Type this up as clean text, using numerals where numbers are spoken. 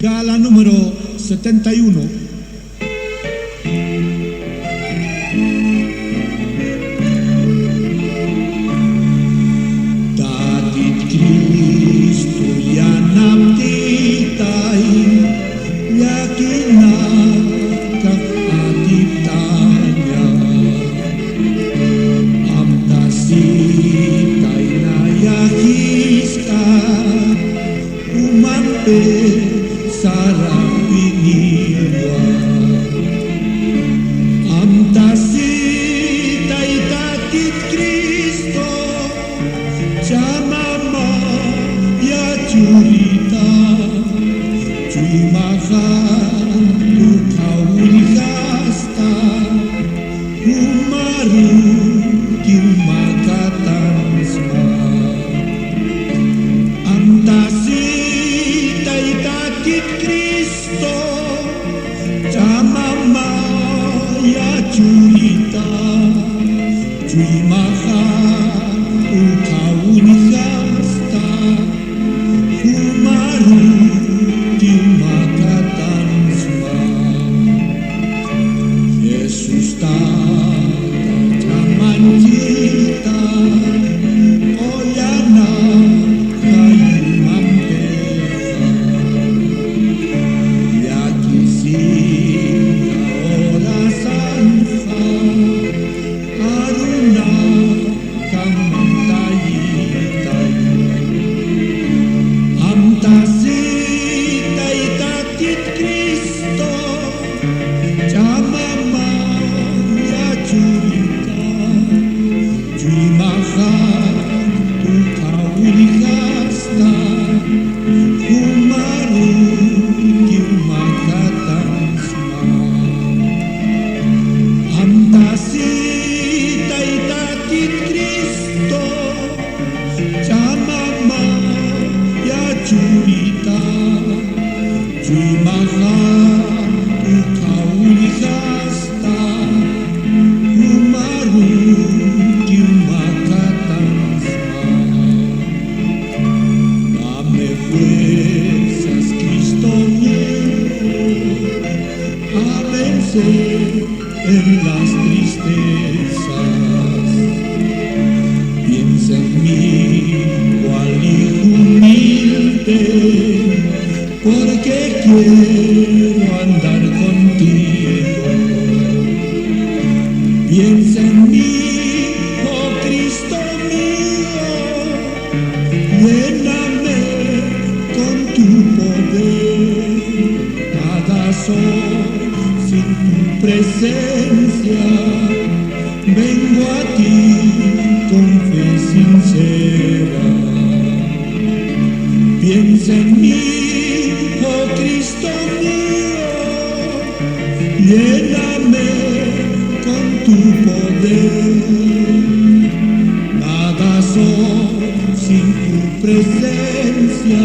Gala número 71. Datit Cristo yanaptitai yakinakak atiptanya amtasitai na yakiska umampe sarang biniwa amtasitai datit Cristo Jamama ya curita Cuimahan lukawin kasta Umaru kimakatan sma Amtasitai datit Cristo Jamama ya curita Cuimahan lukawin kasta Umaru kimakatan sma Yesus tataman kita Oyana kayu mampeha Yakisina orasanha Aruna kamantayi-tayi Amtasitai datit Cristo Jamama ya curita Cuimahan lukawin kasta Umaru kimakatan sma Amtasitai datit Cristo Jamama ya curita Cuimahan lukawin kasta Umaru kimakatan sma Dame fuerzas Cristo mío a vencer en las tristezas Piensa en mí cual hijo humilde porque quiero andar contigo Piensa en mí, oh Cristo mío Lléname con tu poder Nada soy sin tu presencia Vengo a ti con fe sincera Piensa en mí, oh Cristo mío Lléname con tu poder Nada soy sin tu presencia